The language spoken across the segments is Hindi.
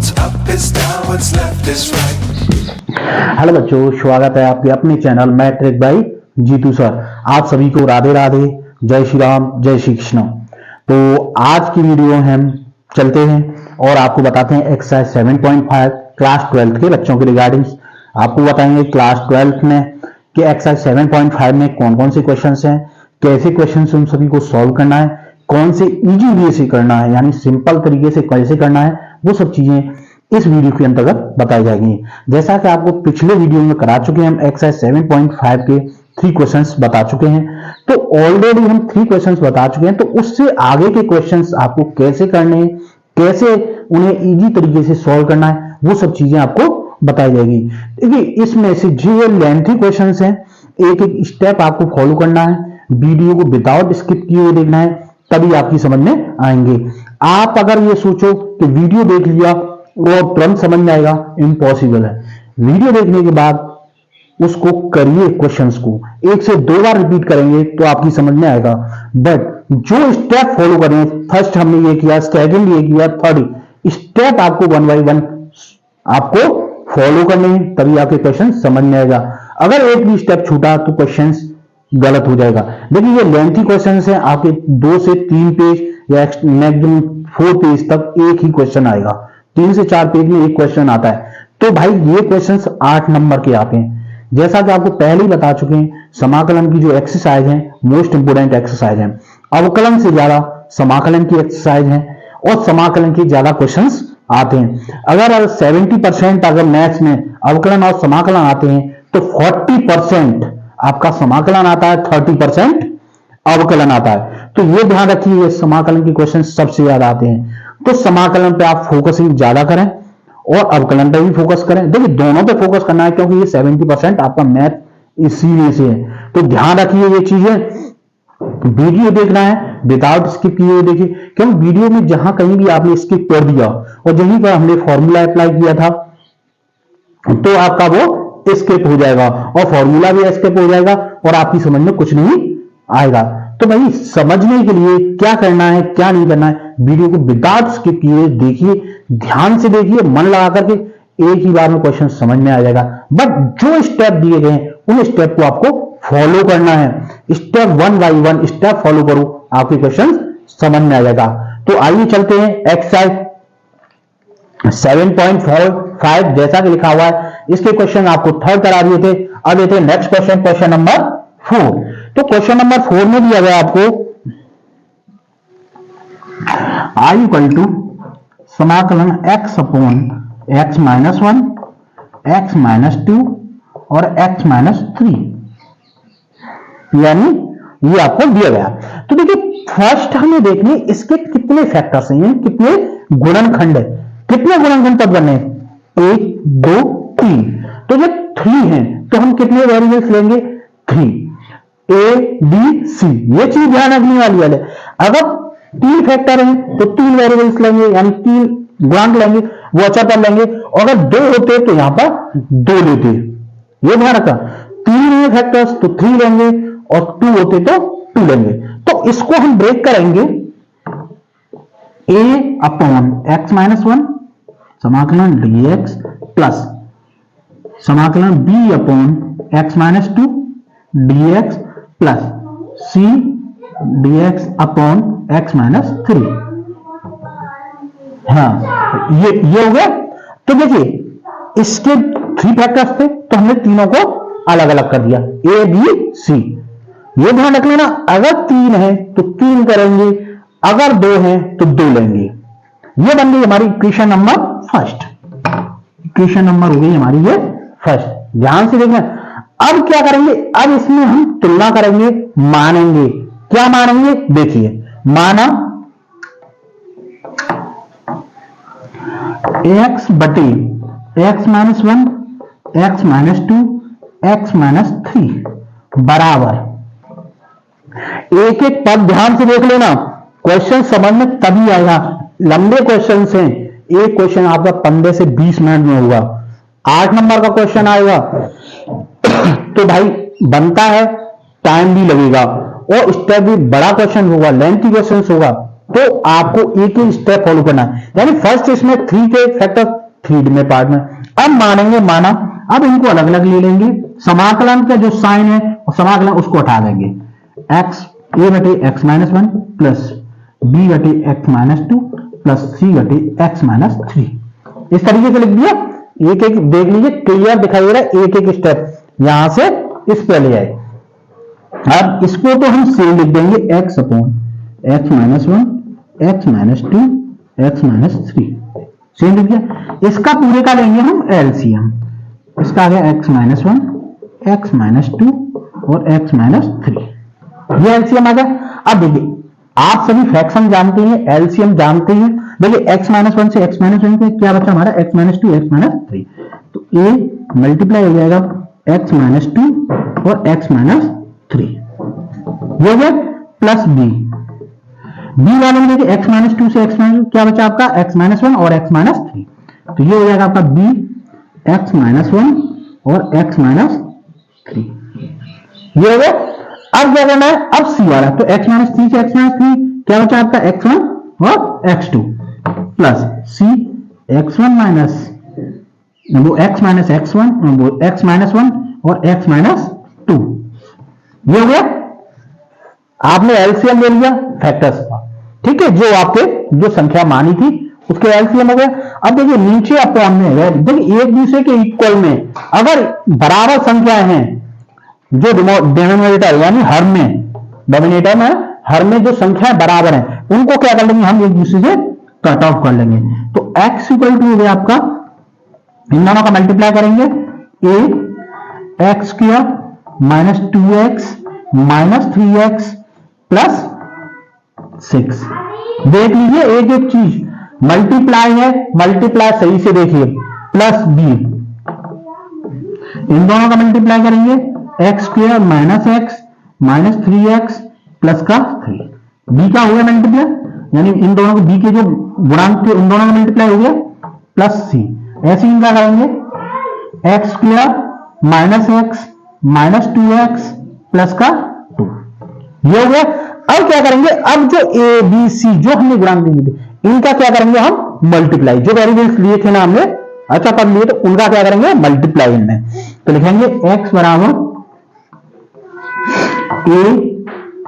What's up is down, what's left is right. Hello बच्चों, स्वागत है आपके अपने channel matric by Jeetu sir. आप सभी को राधे राधे, जय श्री राम, जय श्री कृष्ण। तो आज की वीडियो हम चलते हैं और आपको बताते हैं एक्सरसाइज 7.5 क्लास 12 के बच्चों के रिगार्डिंग। आपको बताएंगे क्लास 12 में कि एक्सरसाइज 7.5 में कौन कौन से क्वेश्चंस हैं, कैसे क्वेश्चंस उन सभी को सॉल्व करना है, कौन से इजी वे से करना है यानी सिंपल तरीके से कैसे करना है, वो सब चीजें इस वीडियो के अंतर्गत बताई जाएंगी। जैसा कि आपको पिछले वीडियो में करा चुके हैं, हम एक्सरसाइज 7.5 के 3 क्वेश्चंस बता चुके हैं। तो ऑलरेडी हम 3 क्वेश्चंस बता चुके हैं, तो उससे आगे के क्वेश्चंस आपको कैसे करने हैं, कैसे उन्हें इजी तरीके से सॉल्व करना है, वो सब चीजें आपको बताई जाएगी। देखिए, इसमें से जो लेंथी क्वेश्चंस हैं, एक एक स्टेप आपको फॉलो करना है, वीडियो को विदाउट स्किप किए हुए देखना है, तभी आपकी समझ में आएंगे। आप अगर ये सोचो कि वीडियो देख लिया और तुरंत समझ में आएगा, इम्पॉसिबल है। वीडियो देखने के बाद उसको करिए, क्वेश्चंस को 1 से 2 बार रिपीट करेंगे तो आपकी समझ में आएगा। बट जो स्टेप फॉलो करें, फर्स्ट हमने ये किया, सेकंड ये किया, थर्ड स्टेप आपको 1 बाय 1 आपको फॉलो करने हैं, तभी आपके क्वेश्चन समझ में आएगा। अगर एक भी स्टेप छूटा तो क्वेश्चन गलत हो जाएगा। देखिए, ये लेंथी क्वेश्चन है, आपके 2 से 3 पेज या मैक्सिमम 4 पेज तक एक ही क्वेश्चन आएगा। 3 से 4 पेज में एक क्वेश्चन आता है। तो भाई ये क्वेश्चंस 8 नंबर के आते हैं। जैसा कि आपको पहले ही बता चुके हैं, समाकलन की जो एक्सरसाइज है मोस्ट इंपोर्टेंट एक्सरसाइज है। अवकलन से ज्यादा समाकलन की एक्सरसाइज है और समाकलन के ज्यादा क्वेश्चंस आते हैं। अगर 70% अगर मैथ्स में अवकलन और समाकलन आते हैं तो 40% आपका समाकलन आता है, 30% अवकलन आता है। तो ये ध्यान रखिए, समाकलन के क्वेश्चन सबसे ज्यादा आते हैं। तो समाकलन पे आप फोकसिंग ज्यादा करें और अवकलन पे भी फोकस करें। देखिए, दोनों पे फोकस करना है क्योंकि ये 70% आपका मैथ इसी में से है। तो ध्यान रखिए ये चीजें। वीडियो देखना है विदाउट स्किप किए हुए देखिए, क्योंकि वीडियो में जहां कहीं भी आपने स्किप कर दिया और जहीं पर हमने फॉर्मूला अप्लाई किया था तो आपका वो स्किप हो जाएगा और फॉर्मूला भी स्किप हो जाएगा और आपकी समझ में कुछ नहीं आएगा। तो भाई समझने के लिए क्या करना है क्या नहीं करना है, वीडियो को विदाउट स्किप किए देखिए, ध्यान से देखिए, मन लगा करके, एक ही बार में क्वेश्चन समझ में आ जाएगा। बट जो स्टेप दिए गए हैं उन स्टेप को आपको फॉलो करना है। स्टेप 1 बाय 1 स्टेप फॉलो करो, आपके क्वेश्चन समझ में आ जाएगा। तो आइए चलते हैं एक्सरसाइज 7.5 जैसा कि लिखा हुआ है, इसके क्वेश्चन आपको थर्ड करा दिए थे। अब देते हैं नेक्स्ट क्वेश्चन, क्वेश्चन नंबर 4। तो क्वेश्चन नंबर 4 में दिया गया आपको i इक्वल टू समाकलन x upon x minus 1, x minus 2 और x माइनस 3, यानी ये आपको दिया गया। तो देखिए, फर्स्ट हमें देखने इसके कितने फैक्टर्स हैं, कितने गुणनखंड है, कितने गुणनखंड तब बने, 1 2 3। तो जब 3 हैं तो हम कितने वेरिएबल्स लेंगे, 3, A B C। ये चीज ध्यान रखने वाली है। अगर 3 फैक्टर हैं तो 3 वेरिएबल्स लेंगे, यानी 3 गुणांक लेंगे, वो अचर लेंगे। और अगर 2 होते तो यहां पर 2 लेते, ये ध्यान रखा। 3 फैक्टर्स तो 3 लेंगे और 2 होते तो 2 लेंगे। तो इसको हम ब्रेक करेंगे, a अपॉन x माइनस 1 समाकलन dx प्लस समाकलन b upon x minus 2 dx plus c dx upon x minus 3। हाँ, ये हो गया। तो देखिए, इसके 3 फैक्टर्स थे तो हमने तीनों को अलग अलग कर दिया, a b c। ये ध्यान रख लेना, अगर 3 है तो 3 करेंगे, अगर 2 है तो 2 लेंगे। ये बन गई हमारी equation number first. Equation number हो गई हमारी ये फर्स्ट। ध्यान से देखना। अब क्या करेंगे, अब इसमें हम तुलना करेंगे, मानेंगे। क्या मानेंगे, देखिए, माना x बटे x minus 1, x minus 2, x minus 3 बराबर, एक एक पद ध्यान से देख लेना, क्वेश्चन समझ में तभी आएगा। लंबे क्वेश्चन हैं, एक क्वेश्चन आपका 15 से 20 मिनट में होगा, 8 नंबर का क्वेश्चन आएगा तो भाई बनता है, टाइम भी लगेगा और स्टेप भी बड़ा क्वेश्चन होगा, लेंथी क्वेश्चन होगा तो आपको एक ही स्टेप फॉलो करना है, यानी फर्स्ट इसमें 3 के फैक्टर 3 में पार्ट में। अब मानेंगे माना, अब इनको अलग अलग ले लेंगे, समाकलन का जो साइन है और समाकलन उसको हटा देंगे। एक्स ए बटे एक्स माइनस 1 प्लस बी बटे एक्स माइनस 2 प्लस सी बटे एक्स माइनस 3, इस तरीके से लिख दिया। एक एक देख लीजिए, क्लियर दिखाई दे रहा है, एक एक स्टेप यहां से इस पे ले आए। अब इसको तो हम सेम लिख देंगे, x upon x minus 1 x minus 2 x minus 3, same लिख दिया। इसका पूरे का लेंगे हम एलसीएम, इसका आ गया एक्स माइनस 1 एक्स माइनस 2 और एक्स माइनस 3, ये एलसीएम आ गया। अब देखिए आप सभी फ्रैक्शन जानते हैं, एलसीएम जानते हैं। देखिए एक्स माइनस 1 से एक्स माइनस 1 पे क्या बचा हमारा, एक्स माइनस 2 एक्स माइनस 3, तो ए मल्टीप्लाई हो जाएगा एक्स माइनस 2 और एक्स माइनस 3, ये हो गया प्लस बी वाले में देखिए एक्स माइनस 2 से एक्स माइनस क्या बचा आपका, एक्स माइनस 1 और एक्स माइनस 3, तो ये हो जाएगा आपका बी एक्स माइनस 1 और एक्स माइनस 3, ये हो गया। अब क्या करना है, अब सी वाला, तो एक्स माइनस 3 से एक्स माइनस 3 क्या बचा आपका, x1 और x2 प्लस सी x1 माइनस वो x माइनस x1 वो x माइनस 1 और x माइनस 2, ये हो गया। आपने एलसीएम ले लिया फैक्टर्स का, ठीक है, जो आपके जो संख्या मानी थी उसके एलसीएम हो गया। अब देखिए नीचे अपॉन में है, देखिए एक दूसरे के इक्वल में अगर बराबर संख्याएं हैं, जो डिनोमिनेटर यानी हर में, डोमिनेटर में हर में जो संख्या बराबर है उनको क्या कर लेंगे हम, एक दूसरे से कट ऑफ कर लेंगे। तो x इक्वल टू हो गया आपका, इन दोनों का मल्टीप्लाई करेंगे, a x square minus 2x minus 3x plus 6। देख लीजिए एक एक चीज मल्टीप्लाई है, मल्टीप्लाई सही से देखिए, प्लस b, इन दोनों का मल्टीप्लाई करेंगे, x square minus x minus 3x plus का 3, b का हो गया मल्टीप्लाई, यानी इन दोनों को b के जो गुणांक थे उन दोनों का मल्टीप्लाई हो गया प्लस c। ऐसे ही क्या करेंगे, x square minus x minus 2x plus का 2, ये हो गया। अब क्या करेंगे, अब जो a b c जो हमने गुणांक दिए थे इनका क्या करेंगे हम मल्टीप्लाई, जो वेरिएबल्स लिए थे ना हमने, अच्छा पढ़ लिए, तो उनका क्या करेंगे मल्टीप्लाई इनमें, तो लिखेंगे x बराबर a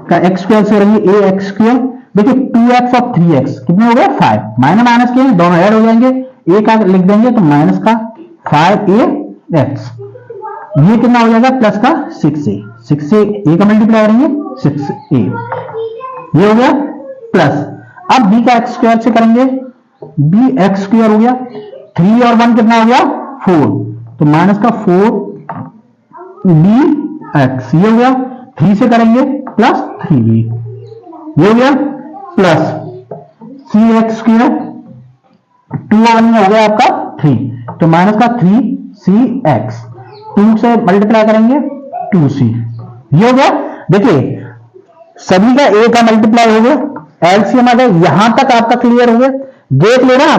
का एक्स स्क्वायर से करेंगे a एक्स स्क्वायर, देखिए 2x और 3x कितने हो गए 5, माइनस माइनस के दोनों ऐड हो जाएंगे, a का लिख देंगे तो माइनस का 5ax, ये कितना हो जाएगा प्लस का 6a, 6 a का मल्टीप्लाई करेंगे 6a, ये हो गया प्लस। अब b का एक्स स्क्वायर से करेंगे, b एक्स स्क्वायर हो गया, 3 और 1 कितना हो गया 4, तो माइनस का 4bx, ये हो गया, 3 से करेंगे प्लस 3b, ये हो गया प्लस सी एक्स स्क्वायर, 2 और 1 में हो गया आपका 3, तो माइनस का 3cx, 2 से मल्टीप्लाई करेंगे 2c, ये हो गया। देखिए सभी का a का मल्टीप्लाई हो गया, एलसीएम आ गया, यहां तक आपका क्लियर हो गया। देख लेना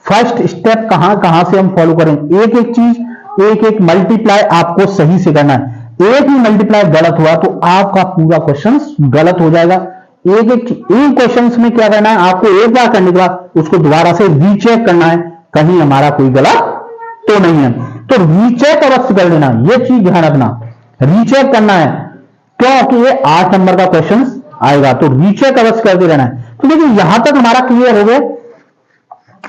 फर्स्ट स्टेप कहां कहां से हम फॉलो करें, एक एक चीज एक एक मल्टीप्लाई आपको सही से करना है, एक ही मल्टीप्लाई गलत हुआ तो आपका पूरा क्वेश्चन गलत हो जाएगा। एक एक क्वेश्चन में क्या करना है, आपको एक बार करने के बाद उसको दोबारा से रीचेक करना है, कहीं हमारा कोई गलत तो नहीं है, तो रीचेक अवश्य कर लेना, ये चीज ध्यान रखना, रीचेक करना है, क्योंकि ये 8 नंबर का क्वेश्चन आएगा, तो रीचेक अवश्य करते रहना है। तो देखिए यहां तक हमारा क्लियर हो गया,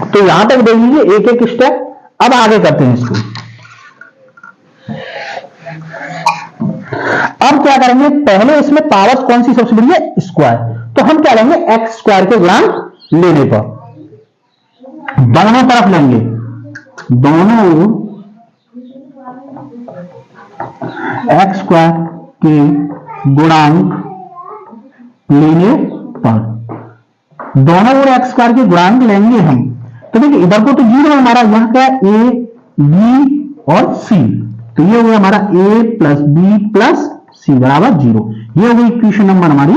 तो यहां तक देख लीजिए एक एक स्टेप। अब आगे करते हैं इसको, अब क्या करेंगे, पहले इसमें पावर्स कौन सी सबसे बड़ी है, स्क्वायर, तो हम क्या लेंगे एक्स स्क्वायर के गुणांक लेने पर दोनों तरफ लेंगे, दोनों एक्स स्क्वायर के गुणांक लेने पर, दोनों ओर एक्स स्क्वायर के गुणांक लेंगे हम। तो देखिए इधर को तो 0 हमारा, यहाँ क्या a b और c, तो ये हो गया हमारा a प्लस बी प्लस सी बराबर 0, ये हो गई इक्वेशन नंबर हमारी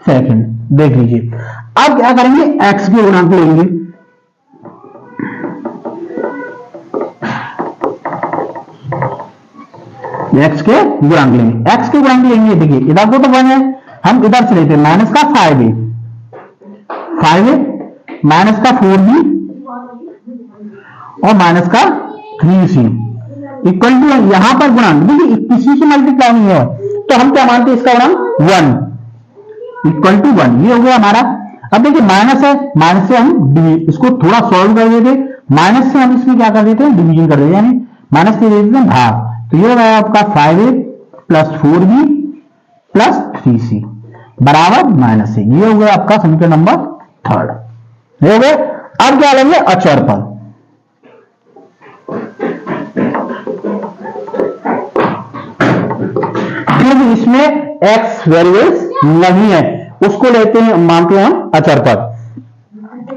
सेकंड। देख लीजिए अब क्या करेंगे, x के गुणांक लेंगे, x के गुणांक लेंगे, x के गुणांक लेंगे, देखिए इधर को तो 1 है, हम इधर से लेते हैं माइनस का 5a, 5a माइनस का 4b और माइनस का 3c इक्वल टू यहां पर गुणांक देखिए किसी से मल्टीप्लाई नहीं है तो हम क्या मानते हैं इसका गुणांक 1 इक्वल टू 1। ये हो गया हमारा। अब देखिए माइनस है, माइनस से हम इसको थोड़ा सॉल्व कर देते, माइनस से हम इसमें क्या कर देते हैं डिवीजन कर देते हैं, यानी माइनस से दे देते हैं भाग। तो ये हो गया आपका 5a plus 4b plus 3c बराबर माइनस है। ये हो गया आपका समीकरण नंबर 3 हो गया। अब क्या लेंगे अचर पद। क्योंकि इसमें x वेरिएबल्स नहीं है उसको लेते हैं, मानते हैं हम अचर पद।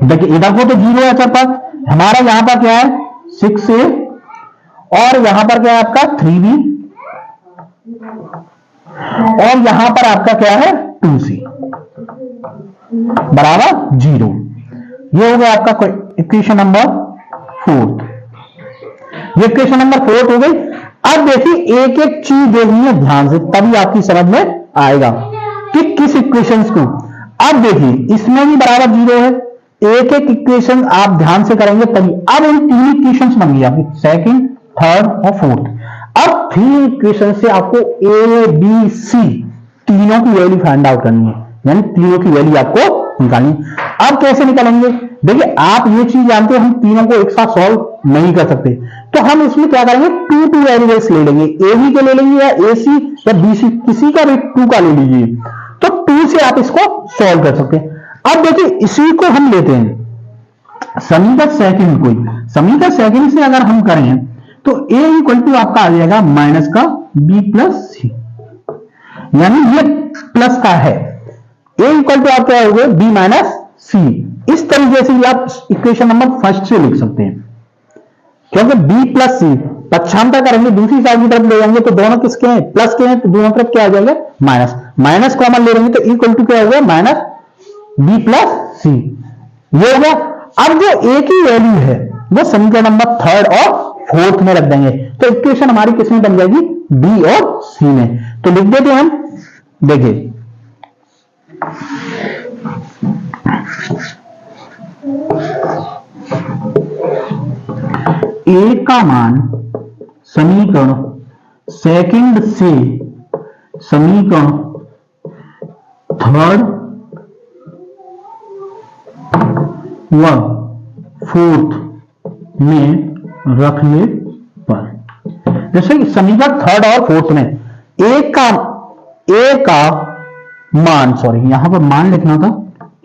देखिए इधर को तो 0 है अचर पद, हमारा यहां पर क्या है 6a और यहां पर क्या है आपका 3b और यहां पर आपका क्या है 2c बराबर 0। ये हो गया आपका इक्वेशन नंबर 4। ये इक्वेशन नंबर 4 हो गई। अब देखिए एक एक चीज देखनी है ध्यान से, तभी आपकी समझ में आएगा कि किस इक्वेशंस को। अब देखिए इसमें भी बराबर 0 है, एक एक इक्वेशन आप ध्यान से करेंगे तभी। अब इन तीन इक्वेशंस बन गई आपकी, सेकंड, थर्ड और फोर्थ। अब 3 इक्वेशन से आपको ए बी सी तीनों की वैल्यू फाइंड आउट करनी है, यानी तीनों की वैल्यू आपको निकालनी। अब कैसे निकालेंगे? देखिए आप ये चीज जानते हो हम तीनों को एक साथ सॉल्व नहीं कर सकते, तो हम इसमें क्या करेंगे 2 वेरिएबल्स ले लेंगे, ए बी के ले लेंगे या ए सी या बी सी, किसी का भी 2 का ले लीजिए, तो 2 से आप इसको सॉल्व कर सकते हैं। अब देखिए इसी को हम लेते हैं समीकरण सेकंड को, समीकरण सेकंड से अगर हम करें तो a इक्वल टू आपका आ जाएगा माइनस का b प्लस सी, यानी ये प्लस का है, a इक्वल टू आप क्या हो गए b माइनस सी। इस तरीके से आप इक्वेशन नंबर फर्स्ट से लिख सकते हैं, क्योंकि b प्लस सी पक्षांतर करेंगे दूसरी साइड की तरफ ले जाएंगे तो दोनों किसके हैं प्लस के हैं, तो दोनों तरफ क्या आ जाएगा माइनस, माइनस कॉमन ले लेंगे तो इक्वल टू क्या होगा माइनस b प्लस सी। ये होगा। अब जो a की वैल्यू है वो समीकरण नंबर 3 और 4 में रख देंगे, तो इक्वेशन हमारी किसमें बन जाएगी b और c में। तो लिख देते हैं हम, देखिए a का मान समीकरण सेकंड से समीकरण थर्ड व फोर्थ में रखने पर, जैसे कि समीकरण थर्ड और फोर्थ में a का मान, सॉरी यहां पर मान लिखना था,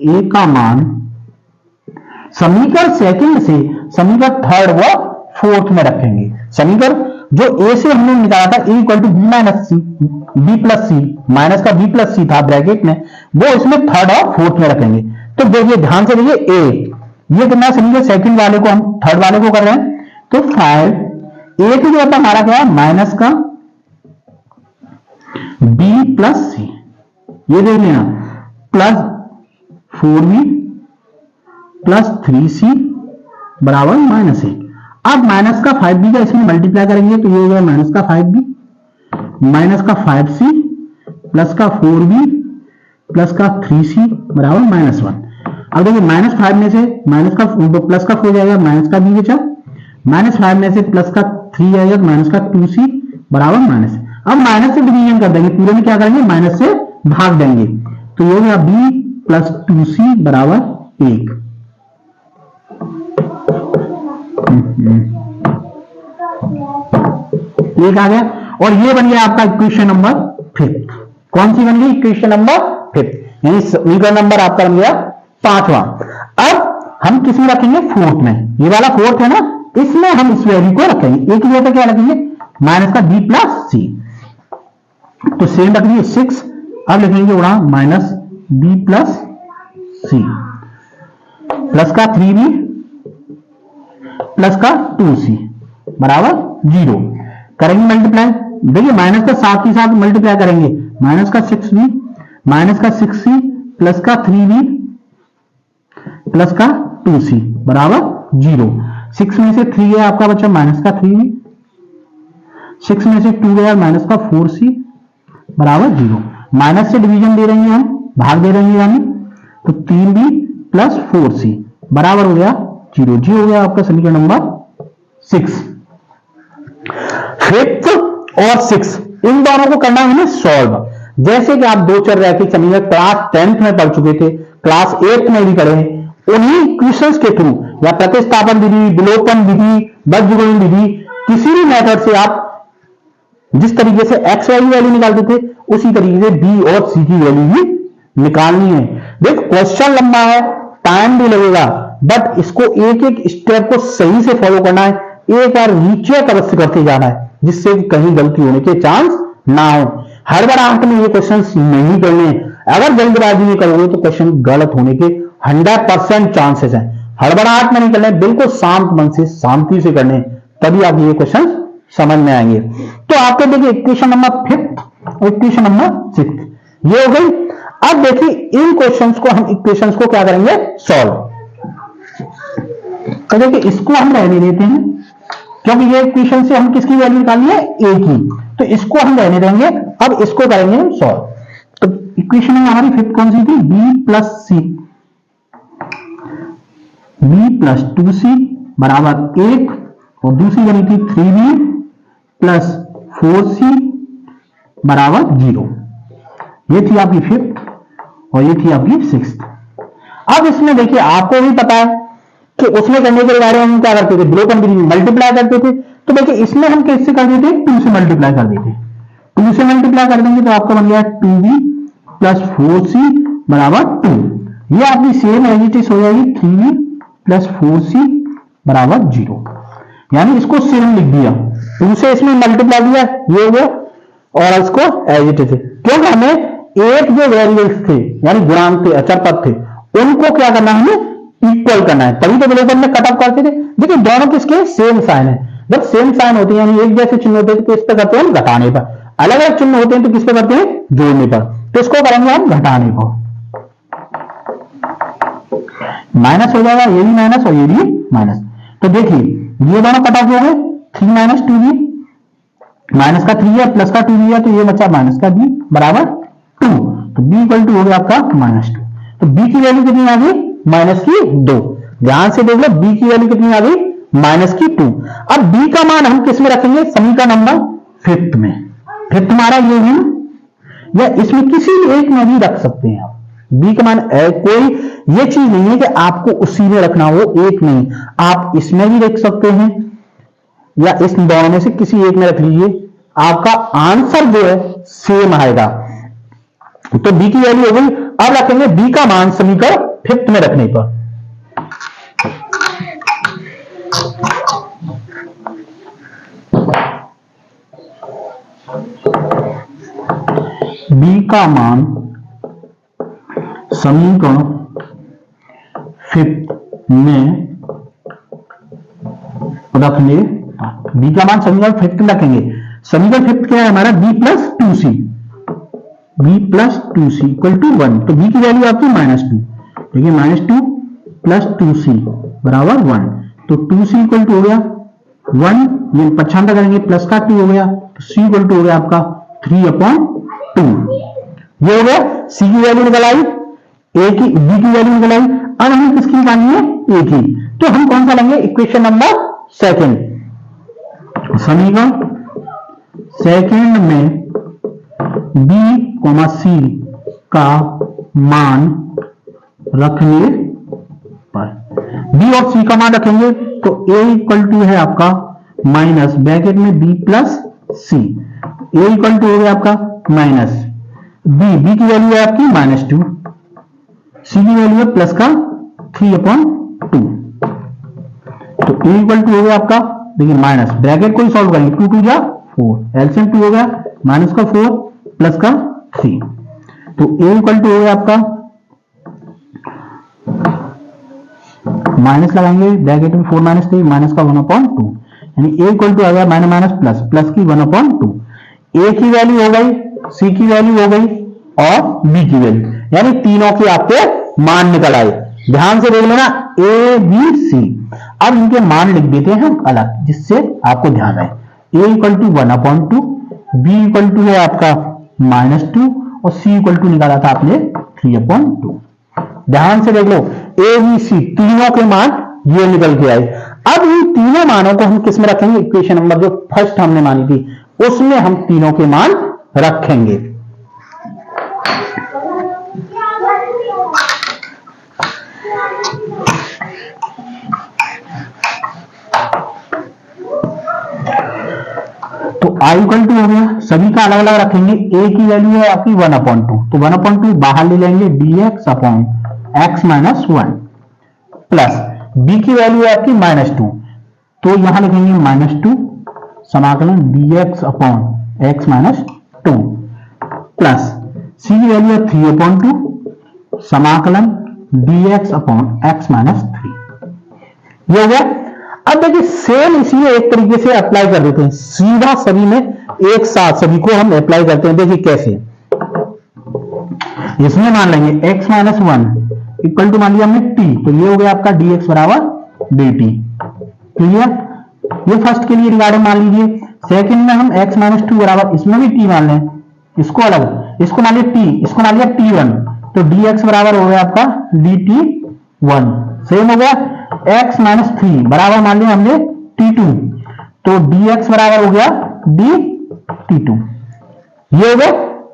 a का मान समीकरण सेकंड से समीकरण थर्ड व फोर्थ में रखेंगे। समीकरण जो a से हमने निकाला था a equal to b minus C, b plus C, minus का b प्लस सी था ब्रैकेट में, वो इसमें थर्ड और फोर्थ में रखेंगे। तो देखिए ध्यान से देखिए a, ये कितना समीकरण सेकंड वाले को हम थर्ड वाले को कर रहे हैं, तो 5 a की जगह पर हमारा क्या है माइनस का b प्लस सी, ये देख लेना, प्लस 4b प्लस 3c बराबर माइनस 1। अब माइनस का 5b का इसमें मल्टीप्लाई करेंगे तो ये हो गया माइनस का 5b माइनस का 5c प्लस का 4b प्लस का 3c बराबर माइनस 1। अब देखिए माइनस 5 में से माइनस का प्लस का 4 जाएगा, माइनस का b बचा, माइनस 5 में से प्लस का 3 जाएगा, माइनस का 2c बराबर माइनस। अब माइनस से डिवीजन कर देंगे, पूरे में क्या करेंगे माइनस से भाग देंगे, तो ये हो गया b प्लस 2c बराबर 1। एक आ गया, और ये बन गया आपका इक्वेशन नंबर 5। कौन सी बन गई इक्वेशन नंबर 5, यानी समीकरण नंबर आपका बन गया 5वां। अब हम किस में रखेंगे फोर्थ में, ये वाला फोर्थ है ना, इसमें हम इस वैल्यू को रखेंगे, एक जगह क्या रखेंगे माइनस का b प्लस सी, तो सेम रख दिए 6। अब लिखेंगे उड़ा minus b plus C plus का 3b प्लस का 2c बराबर 0। करेंगे मल्टीप्लाई, देखिए माइनस का साथ ही साथ मल्टीप्लाई करेंगे, माइनस का 6b माइनस का 6c प्लस का 3b प्लस का 2c बराबर 0। 6 में से 3 गया आपका बच्चा माइनस का 3b, 6 में से 2 गया माइनस का 4c बराबर 0। माइनस से डिवीजन दे रहे हैं हम, भाग दे रहे हैं यानी, तो 3b प्लस 4c बराबर हो गया 0। जी हो गया आपका समीकरण नंबर 6। फिफ्थ और 6 इन दोनों को करना है हमें सॉल्व। जैसे कि आप दो चर रैखिक समीकरण क्लास 10th में पढ़ चुके थे, क्लास 8th में भी पढ़े, उन्हीं इक्वेशंस के थ्रू या प्रतिस्थापन विधि, विलोपन विधि, बज्रगुणन विधि, किसी भी मेथड से आप जिस तरीके से एक्स वाई की वैल्यू निकालते थे उसी तरीके से बी और सी की वैल्यू भी निकालनी है। देख क्वेश्चन लंबा है, टाइम भी लगेगा, बट इसको एक एक स्टेप को सही से फॉलो करना है, एक बार रीचेक अवश्य करते जाना है जिससे कहीं गलती होने के चांस ना हो। हड़बड़ाहट में ये क्वेश्चन नहीं करने, अगर जल्दबाजी में करोगे तो क्वेश्चन गलत होने के 100% चांसेस हैं। हड़बड़ाहट में नहीं करने, बिल्कुल शांत मन से शांति से करने, तभी आप ये क्वेश्चन समझ में आएंगे। तो आपके देखिए इक्वेशन नंबर 5th और इक्वेशन नंबर 6 ये हो गई। अब देखिए इन क्वेश्चंस को हम इक्वेशंस को क्या करेंगे सॉल्व। तो देखिए इसको हम रहने देते हैं क्योंकि ये इक्वेशन से हम किसकी वैल्यू निकालनी है ए की, तो इसको हम रहने देंगे। अब इसको करेंगे हम सॉल्व। तो इक्वेशन में हमारी 5th कौन सी थी, b प्लस 2c बराबर 1 और दूसरी बनी थी 3b प्लस 4c बराबर 0। ये थी आपकी 5th और ये थी आपकी 6th। अब इसमें देखिए आपको भी पता है कि उसमें करने के बारे में हम क्या करते थे, विलोपन विधि में मल्टीप्लाई करते थे। तो देखिए इसमें हम कैसे कर देते, 2 से मल्टीप्लाई कर देते, 2 से मल्टीप्लाई कर देंगे तो आपका बन गया 2b प्लस 4c बराबर 2। ये आपकी सेम एज इट इज हो जाएगी 3b प्लस 4c बराबर 0। यानी इसको सेम लिख दिया, 2 से इसमें मल्टीप्लाई किया ये हो गया और इसको एज इट इज, क्योंकि हमें एक जो वेरिएबल्स थे यानी गुणांक थे, अचर पद थे, उनको क्या करना है हमें इक्वल करना है, तभी तो विलोपन में कट ऑफ करते थे। देखिए दोनों किसके सेम साइन है, जब सेम साइन होते हैं यानी एक जैसे चिन्ह होते हैं तो किस पे करते हैं घटाने पर, अलग अलग चिन्ह होते हैं तो किस पे करते हैं जोड़ने पर। तो इसको करेंगे हम घटाने पर, माइनस हो जाएगा, ये भी माइनस और ये भी माइनस। तो देखिए ये दोनों कट ऑफ हो गए, 3 माइनस 2b, माइनस का 3 है प्लस का 2b है तो ये बचा माइनस का b बराबर 2। तो b इक्वल टू हो गया आपका -2। तो b की वैल्यू कितनी आ गई -2। ध्यान से देख लो b की वैल्यू कितनी आ गई -2। अब b का मान हम किस में रखेंगे, समीकरण नंबर 5th में। 5th हमारा ये है, या इसमें किसी एक में भी रख सकते हैं आप। b का मान कोई ये चीज नहीं है कि आपको उसी में रखना हो, एक नहीं, आप इसमें भी रख सकते हैं या इस दोनों में से किसी एक में रख लीजिए, आपका आंसर जो है सेम आएगा। तो b की वैल्यू हो गई। अब रखेंगे b का मान समीकरण 5th में रखने पर। b का मान समीकरण 5th में रखने, b का मान समीकरण 5th में रखेंगे। समीकरण 5th क्या है हमारा, b plus 2c equal to 1। तो b की वैल्यू आपकी -2, देखिए -2 प्लस 2c बराबर 1। तो 2c इक्वल टू हो गया 1, ये पक्षांतर करेंगे प्लस का 2 हो गया, तो c इक्वल टू हो गया आपका 3/2। ये हो गया, c की वैल्यू निकल आई, a की b की वैल्यू निकल आई। अब हमें किसकी निकालनी है, a की। तो हम कौन सा लेंगे, इक्वेशन नंबर 2, समीकरण 2 में b, c का मान रखने पर, b और c का मान रखेंगे तो a इक्वल टू है आपका माइनस ब्रैकेट में b plus c, a equal to हो गया आपका माइनस b की वैल्यू है आपकी -2, c की वैल्यू है प्लस का 3/2। तो a इक्वल टू हो गया आपका, देखिए माइनस ब्रैकेट को ही सॉल्व करेंगे, 2 2 जा 4, एलसीएम 2 हो गया, माइनस का 4 प्लस का 3। तो a इक्वल टू हो गया आपका, माइनस लगाएंगे ब्रैकेट में 4 - 3 माइनस का 1/2, यानी a इक्वल टू आ गया माइनस माइनस प्लस, प्लस की 1/2। a की वैल्यू हो गई, c की वैल्यू हो गई और b की वैल्यू, यानी तीनों के आपके मान निकल आए। ध्यान से देख लेना a b c। अब इनके मान लिख देते हैं हम अलग, जिससे आपको ध्यान आए। a equal to 1/2, b equal to है आपका -2 और c इक्वल टू निकाला था आपने 3/2। ध्यान से देख लो, ए बी सी तीनों के मान ये निकल के आए। अब इन तीनों मानों को हम किस में रखेंगे, इक्वेशन नंबर जो फर्स्ट हमने मानी थी उसमें हम तीनों के मान रखेंगे। तो i इक्वल टू हो गया, सभी का अलग अलग रखेंगे। a की वैल्यू है आपकी 1/2, तो 1/2 बाहर ले लेंगे dx upon x minus 1 plus b की वैल्यू है आपकी -2, तो यहां लिखेंगे -2 समाकलन dx upon x minus 2 plus c की वैल्यू है 3/2 समाकलन dx अपॉन x माइनस 3। ये हो गया। अब देखिए सेम इसी एक तरीके से अप्लाई कर देते हैं, सीधा सभी में एक साथ सभी को हम अप्लाई करते हैं। देखिए कैसे, इसमें मान लेंगे x माइनस 1 इक्वल टू मान लिया हमने t, तो ये हो गया आपका dx बराबर dt। क्लियर, ये फर्स्ट के लिए रिगार्डिंग मान लीजिए। सेकंड में हम x माइनस 2 बराबर, इसमें भी t मान लें, इसको अलग, इसको मान लिया t, इसको मान लिया t1, तो dx बराबर हो गया आपका dt1। सेम हो गया x माइनस 3 बराबर मान लिया हमने t2, तो dx बराबर हो गया dt2। ये हो गया।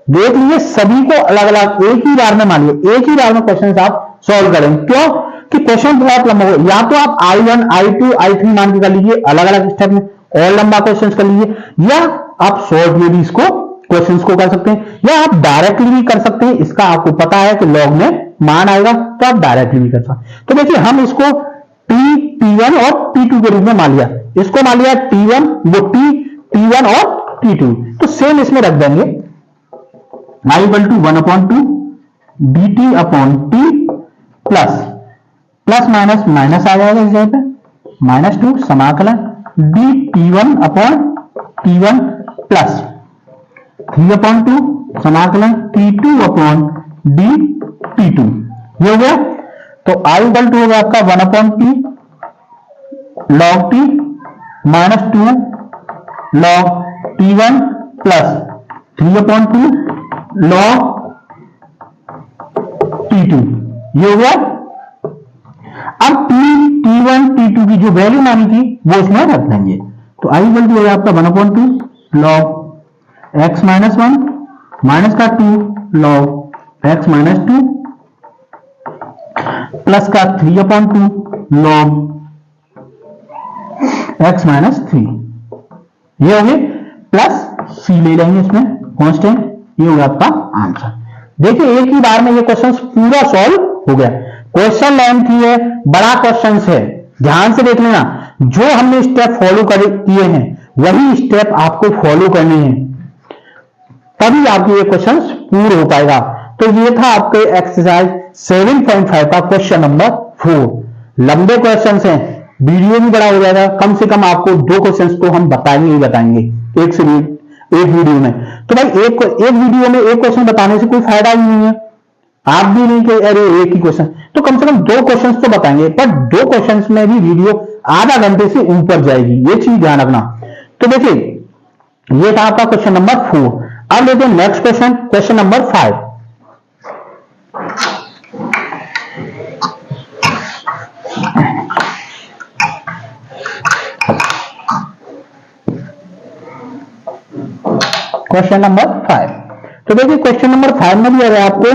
देख लीजिए सभी को अलग अलग एक ही बार में मान लिया, एक ही बार में क्वेश्चन आप सॉल्व करेंगे। क्यों कि क्वेश्चन बहुत लंबा हो, या तो आप I1 I2 I3 मान के कर लीजिए अलग अलग स्टेप में और लंबा क्वेश्चन कर लीजिए, या आप शॉर्ट में भी इसको क्वेश्चंस को कर सकते हैं, या आप डायरेक्टली भी कर सकते हैं। इसका आपको पता है कि लॉग में मान आएगा तो आप डायरेक्टली भी कर सकते हैं। तो देखिए हम इसको T1 और T2 के रूप में मान लिया, इसको मान लिया T1, वो T1 और T2, तो सेम इसमें रख देंगे i equal to 1/2 dt upon t plus plus minus minus आ जाएगा इस जगह पे -2 समाकलन dt1 अपॉन t1 प्लस 3/2 समाकलन t2 अपॉन dt2। ये हो गया। तो i इक्वल टू होगा आपका 1/t log t -2 log t1 plus 3/2 log t2। ये हो गया। अब t1 t2 की जो वैल्यू मानी थी वो इसमें रख देंगे, तो i इक्वल टू होगा आपका 1/2 log x माइनस 1 माइनस का 2 log x माइनस 2 प्लस का 3/2 log x माइनस 3। ये हो गए, प्लस c ले लेंगे इसमें कांस्टेंट। ये होगा आपका आंसर। देखिए एक ही बार में ये क्वेश्चन पूरा सॉल्व हो गया। क्वेश्चन लेंथ ही है, बड़ा क्वेश्चन है, ध्यान से देख लेना। जो हमने स्टेप फॉलो किए हैं वही स्टेप आपको फॉलो करने हैं, तभी आपके ये क्वेश्चन पूर्ण हो पाएगा। तो ये था आपके एक्सरसाइज 7.5 का क्वेश्चन नंबर 4। लंबे क्वेश्चन हैं, वीडियो भी बड़ा हो जाएगा, कम से कम आपको 2 क्वेश्चन तो हम बताएंगे ही बताएंगे एक वीडियो में। तो भाई एक वीडियो में एक क्वेश्चन बताने से कोई फायदा ही नहीं है। आप भी नहीं कि अरे एक ही क्वेश्चन, तो कम से कम 2 क्वेश्चन तो बताएंगे, पर 2 क्वेश्चन में भी वीडियो आधा घंटे से ऊपर जाएगी, ये चीज ध्यान रखना। तो देखिए ये था आपका क्वेश्चन नंबर 4। अब लेते हैं next question, question number 5। Question number 5। तो देखिए क्वेश्चन नंबर 5 में भी अगर आपको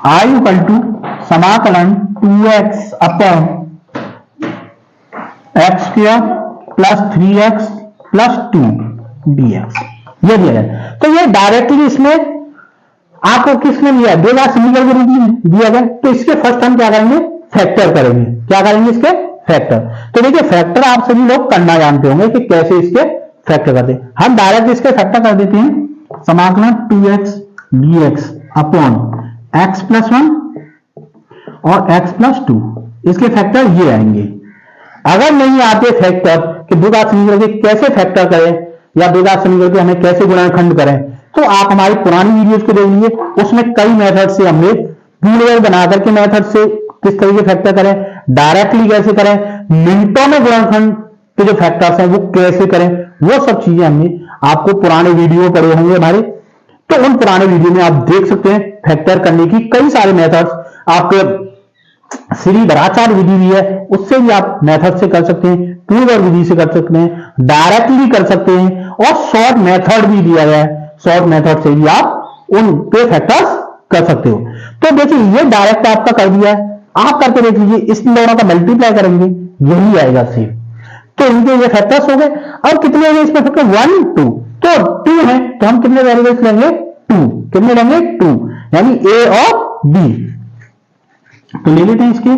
i इक्वल टू समाकलन 2x upon x square plus 3x plus 2 dx ये दिया है। तो ये डायरेक्टली इसमें आपको किसने दिया, देगा समीकरण के रूप में दिया गया। तो इसके फर्स्ट हम क्या करेंगे, फैक्टर करेंगे। क्या करेंगे इसके फैक्टर। तो देखिए फैक्टर आप सभी लोग करना जानते होंगे कि कैसे इसके फैक्टर करते हैं। हम डायरेक्ट इसके फैक्टर कर देते हैं, समाकलन 2x dx upon x plus 1 और x प्लस 2, इसके फैक्टर ये आएंगे। अगर नहीं आते फैक्टर कि द्विघात समीकरण के कैसे फैक्टर करें या द्विघात समीकरण के हमें कैसे गुणनखंड करें, तो आप हमारी पुरानी वीडियोस को देख लीजिए, उसमें कई मेथड से हमने पूर्व बना करके मेथड से किस तरीके फैक्टर करें, डायरेक्टली कैसे करें, मिनटों में गुणनखंड के जो फैक्टर्स हैं वो कैसे करें, वो सब चीजें हमने आपको पुराने वीडियो पढ़े होंगे हमारे, तो उन पुराने वीडियो में आप देख सकते हैं फैक्टर करने की कई सारे मेथड्स। आपके श्री धराचार्य विधि भी है, उससे भी आप मेथड से कर सकते हैं, पूर्व विधि से कर सकते हैं, डायरेक्टली कर सकते हैं, और शॉर्ट मेथड भी दिया गया है, शॉर्ट मेथड से भी आप उन पे फैक्टर्स कर सकते हो। तो देखिए ये डायरेक्ट आपका कर दिया है, आप करके देख लीजिए, इस दोनों का मल्टीप्लाई करेंगे यही आएगा सेम। तो इनके ये फैक्टर्स हो गए। अब कितने हैं इसमें फैक्टर? 1 2, तो 2 है तो हम कितने वेरिएबल्स लेंगे? 2। कितने लेंगे? 2, यानी ए और बी। तो ले लेते हैं इसके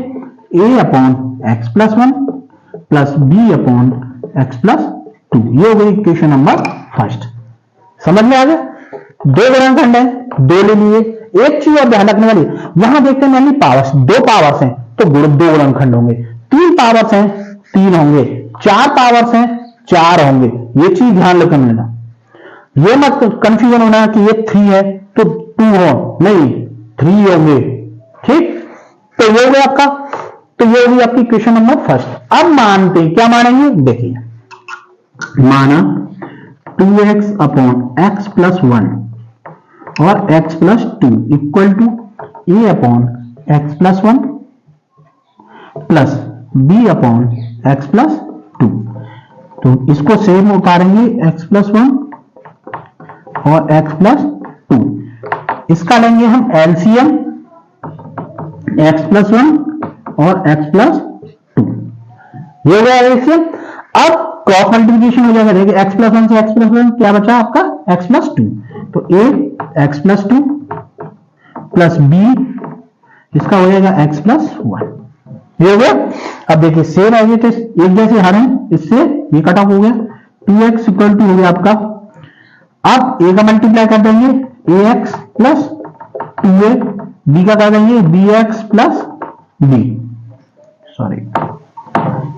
a upon X plus 1 plus B upon X plus 2। ये हो गई इक्वेशन नंबर फर्स्ट। समझ में आ गया? दो गुणनखंड है, दो ले लिए। एक चीज और ध्यान रखने वाली, यहां देखते हैं यानी पावर्स, दो पावर्स हैं तो दो गुणनखंड होंगे, तीन पावर्स हैं तीन होंगे, चार पावर्स हैं चार होंगे। ये चीज ध्यान रखने लेना, ये मत कंफ्यूजन होना कि ये 3 है तो 2 हो, नहीं 3 होंगे। ठीक, तो ये हो गया आपका, तो ये होगी आपकी इक्वेशन नंबर फर्स्ट। अब मानते हैं, क्या मानेंगे? देखिए, माना 2x अपॉन एक्स प्लस 1 और x plus 2 equal to a upon X plus 1 plus b upon X plus 2। तो इसको सेम उतारेंगे x प्लस 1 और x प्लस 2, इसका लेंगे हम एलसीएम x प्लस 1 और x प्लस 2। ये हो गया एलसीएम। अब क्रॉस मल्टीप्लिकेशन हो जाएगा, देखिए x प्लस 1 से x प्लस 1 क्या बचा आपका? x plus 2। तो a x plus 2 plus b इसका हो जाएगा x प्लस 1। ये हो गया। अब देखिए सेम आइए तो एक जैसे हर हैं, इससे ये कट ऑफ हो गया। 2x इक्वल टू हो गया आपका, अब a का मल्टीप्लाई कर देंगे ax प्लस 2a, b का कर देंगे bx प्लस b, सॉरी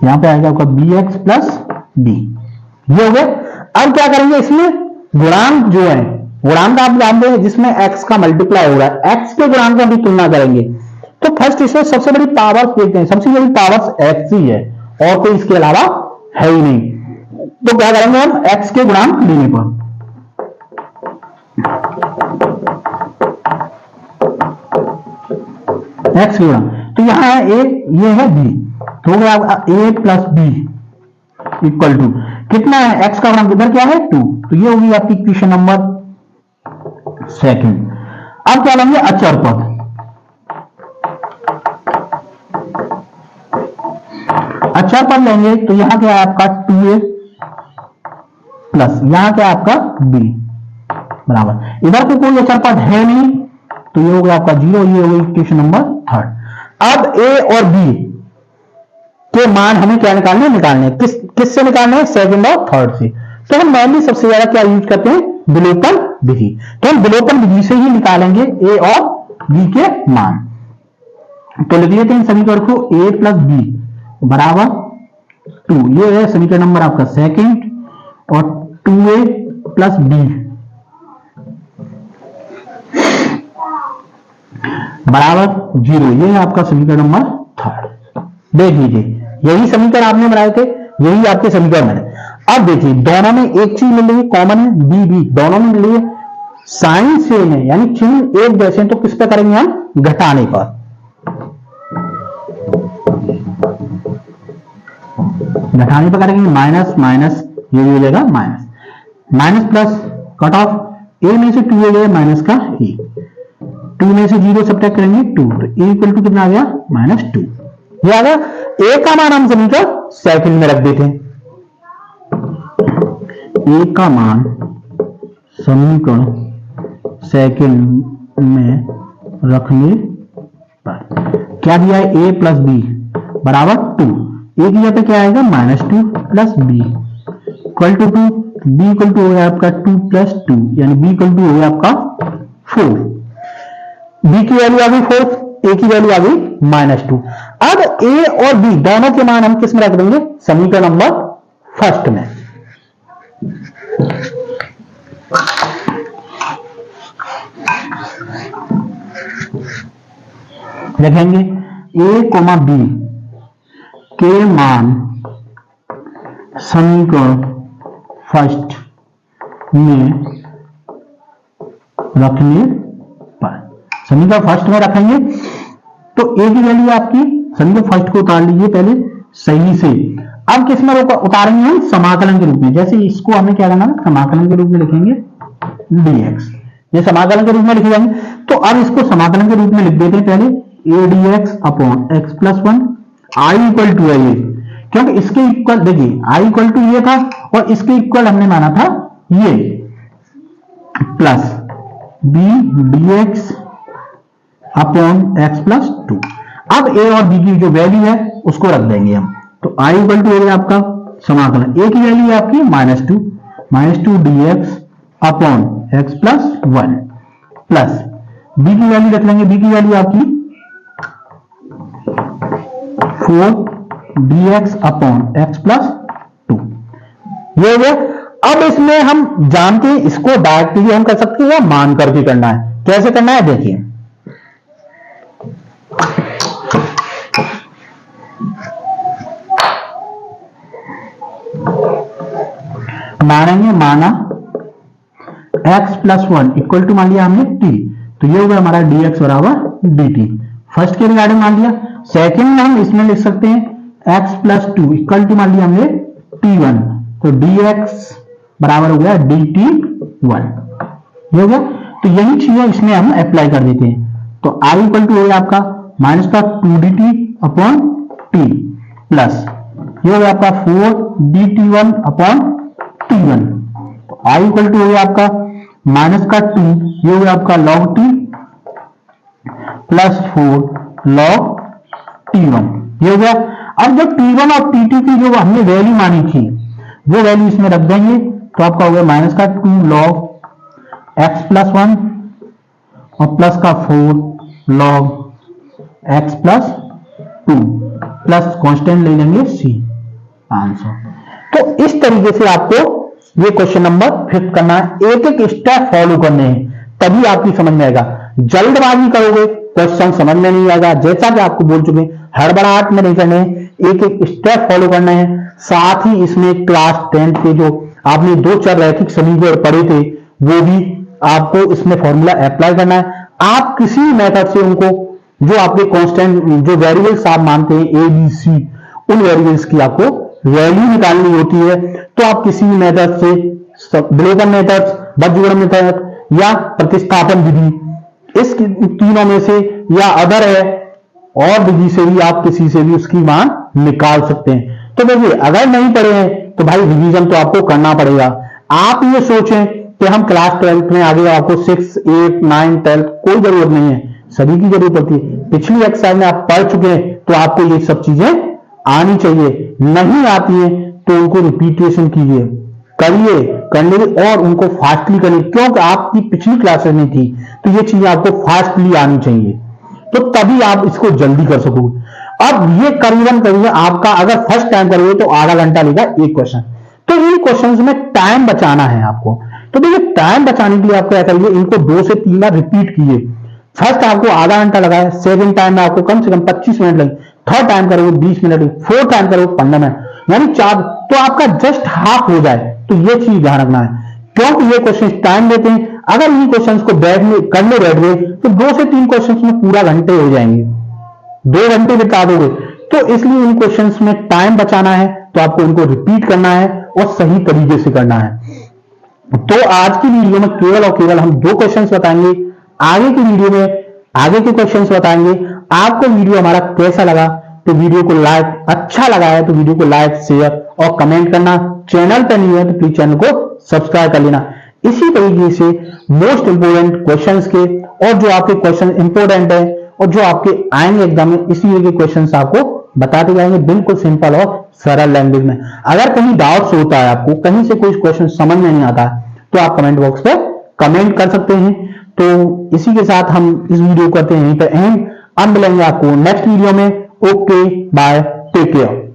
यहां पे आएगा आपका bx प्लस b। ये हो गया। अब क्या करेंगे, इसमें गुणांक जो है, गुणांक आप जानते हैं जिसमें x का मल्टीप्लाई हो रहा है, x के गुणांक की तुलना करेंगे। तो फर्स्ट इसमें सबसे बड़ी पावर देखते हैं, सबसे बड़ी पावर x ही है और कोई इसके अलावा है ही नहीं। तो क्या करेंगे हम, x के गुणांक लेने पर x के गुणांक, तो यहां है a, ये है b, तो हो गया a plus b equal to कितना है? x का गुणांक इधर क्या है? 2। तो ये होगी आपकी इक्वेशन नंबर सेकंड। अब क्या लेंगे? अचर पद। अचर पद लेंगे तो यहां क्या है आपका 2a प्लस यहां क्या है आपका b बराबर, इधर को कोई अचर पद है नहीं तो ये हो गया आपका 0। ये हो गई इक्वेशन नंबर थर्ड। अब a और b के मान हमें क्या निकालने हैं? किससे निकालने हैं? सेकंड और थर्ड से। तो हम मेनली सबसे ज्यादा क्या यूज करते हैं? विलोपन विधि। तो हम विलोपन विधि से ही निकालेंगे a और b के मान। तो लिख लेते हैं समीकरण को, a प्लस b बराबर 2, ये है समीकरण नंबर आपका सेकंड, और 2a प्लस b बराबर 0, ये है आपका समीकरण नंबर थर्ड। देख लीजिए, यही समीकरण आपने बनाए थे, यही आपके समीकरण है। अब देखिए दोनों में एक चीज मिल रही है, कॉमन है, बी बी दोनों में मिल रही है, साइन सेम है यानी चिन्ह एक जैसे हैं, तो किस पे करेंगे हम? घटाने पर। घटाने पर करेंगे माइनस माइनस, ये हो जाएगा minus minus plus, cut off A में से 2 हो गया माइनस का ए, 2 में से 0 सब्ट्रैक्ट करेंगे 2, तो ए इक्वल टू कितना आ गया? -2। ये आ गया। ए का मान हम समीकरण सेकंड में रख देते हैं, ए का मान समीकरण सेकंड में रखने पर क्या दिया है? a प्लस बी बराबर 2, ए की जगह पे क्या आएगा? -2 plus B equal to 2, B equal to हो गया आपका 2 प्लस 2, यानी बी इक्वल टू हो गया आपका 4। बी की वैल्यू आ गई 4, ए की वैल्यू आ गई -2। अब ए और बी दोनों के मान हम किस में रख देंगे? समीकरण नंबर फर्स्ट में। देखेंगे ए कोमा बी के मान समीकरण फर्स्ट में रखने पर। समीकरण फर्स्ट में रखेंगे तो ए की वैल्यू आपकी, समीकरण फर्स्ट को उतार लीजिए पहले सही से। अब किस में उतारेंगे हम? समाकलन के रूप में। जैसे इसको हमें क्या करना है, समाकलन के रूप में लिखेंगे dx, ये समाकलन के रूप में लिखे जाएंगे। तो अब इसको समाकलन के रूप में लिख देते हैं पहले, a dx upon x plus 1 i equal to है ये, क्योंकि इसके इक्वल देखिए i इक्वल टू ये था और इसके इक्वल हमने माना था ये, plus b dx upon x plus 2। अब a और b की जो वैल्यू है उसको रख देंगे हम। तो i इक्वल टू है आपका समाकलन, a की वैल्यू है आपकी -2 dx upon x plus 1 plus b की वैल्यू रख लेंगे, b की वैल्यू आपकी 4 dx अपॉन x प्लस 2। ये हो गया। अब इसमें हम जानते हैं, इसको डायरेक्टली हम कर सकते हैं या मान करके करना है। कैसे करना है देखिए, मानेंगे, माना x प्लस 1 इक्वल टू मान लिया हमने t, तो ये होगा हमारा dx बराबर dt। फर्स्ट के रिगार्डिंग मान लिया। सेकंड में हम इसमें लिख सकते हैं x प्लस 2 इक्वल टू मान लिया हमने t1, तो dx बराबर हो गया dt1। ये हो गया। तो यही चीजें इसमें हम अप्लाई कर देते हैं। तो i इक्वल टू हो गया आपका माइनस का 2dt अपॉन t प्लस ये हो गया आपका 4dt1 अपॉन t1। तो i इक्वल टू हो गया आपका माइनस का 2, ये हो गया आपका log t plus 4 log t1। ये हो गया। अब जो t1 और t2 की जो हमने वैल्यू मानी थी वो वैल्यू इसमें रख देंगे, तो आपका हो गया माइनस का 2 log x प्लस 1 और प्लस का 4 log x plus 2 plus constant ले लेंगे c आंसर। तो इस तरीके से आपको ये क्वेश्चन नंबर 5 करना है, एक एक स्टेप फॉलो करने हैं, तभी आपकी समझ में आएगा। जल्दबाजी करोगे क्वेश्चन समझ में नहीं आएगा। जैसा कि आपको बोल चुके हैं, हड़बड़ाहट में नहीं करने हैं, एक एक स्टेप फॉलो करना है। साथ ही इसमें क्लास 10 के जो आपने 2 4 रैखिक समीकरण पढ़े थे वो भी आपको इसमें फॉर्मूला अप्लाई करना है। आप किसी मेथड से उनको, जो आपके कांस्टेंट जो वेरिएबल्स आप मानते हैं ए बी सी, उन वेरिएबल्स की आपको वैल्यू निकालनी होती है। तो आप किसी भी मेथड से, विलोपन मेथड, बज्रगुणन मेथड या प्रतिस्थापन विधि, इस तीनों में से या अदर है और विधि से भी आप किसी से भी उसकी मान निकाल सकते हैं। तो देखिए, अगर नहीं पढ़े हैं तो भाई रिवीजन तो आपको करना पड़ेगा। आप ये सोचें कि हम क्लास 12 में आगे आपको 6, 8, 9, 10 कोई जरूरत नहीं है, सभी की जरूरत पड़ती है। पिछली एक्सरसाइज में आप पढ़ चुके हैं तो आपको ये सब चीजें आनी चाहिए। नहीं आती है तो उनको रिपीटेशन कीजिए, करिए, करने और उनको फास्टली करिए, क्योंकि आपकी पिछली क्लासेस में थी तो ये चीजें आपको फास्टली आनी चाहिए, तो तभी आप इसको जल्दी कर सकोगे। अब ये करीबन आपका अगर फर्स्ट टाइम करोगे तो आधा घंटा लेगा एक क्वेश्चन। तो इन क्वेश्चन में टाइम बचाना है आपको। तो देखिए, टाइम बचाने के लिए आपको क्या करिए, इनको 2 से 3 बार रिपीट कीजिए। फर्स्ट आपको आधा घंटा लगा है, सेकंड टाइम में आपको कम से कम 25 मिनट लगे, थर्ड टाइम करोगे 20 मिनट, फोर्थ टाइम करोगे 15 मिनट, यानी 4, तो आपका जस्ट हाफ हो जाए। तो ये चीज ध्यान रखना है, क्योंकि ये क्वेश्चन टाइम लेते हैं। अगर इन क्वेश्चन को करने बैठ गए तो 2 से 3 क्वेश्चन में पूरा घंटे हो जाएंगे, 2 घंटे बिता दोगे। तो इसलिए इन क्वेश्चंस में टाइम बचाना है, तो आपको इनको रिपीट करना है और सही तरीके से करना है। तो आज की वीडियो में केवल और केवल हम 2 क्वेश्चंस बताएंगे, आगे की वीडियो में आगे के क्वेश्चंस बताएंगे। आपको वीडियो हमारा कैसा लगा तो वीडियो को लाइक, अच्छा लगा है तो वीडियो को लाइक, शेयर और कमेंट करना। चैनल पर नहीं है तो प्लीज चैनल को सब्सक्राइब कर लेना। इसी तरीके से मोस्ट इंपोर्टेंट क्वेश्चंस के और जो आपके क्वेश्चन इंपोर्टेंट है और जो आपके आएंगे एग्जाम में, इसी के क्वेश्चंस आपको बताते जाएंगे, बिल्कुल सिंपल और सरल लैंग्वेज में। अगर कहीं डाउट्स होता है, आपको कहीं से कोई क्वेश्चन समझ में नहीं आता है, तो आप कमेंट बॉक्स पे कमेंट कर सकते हैं। तो इसी के साथ हम इस वीडियो करते हैं यहीं पे एंड। अब मिलेंगे आपको नेक्स्ट वीडियो में। Okay, bye, take care.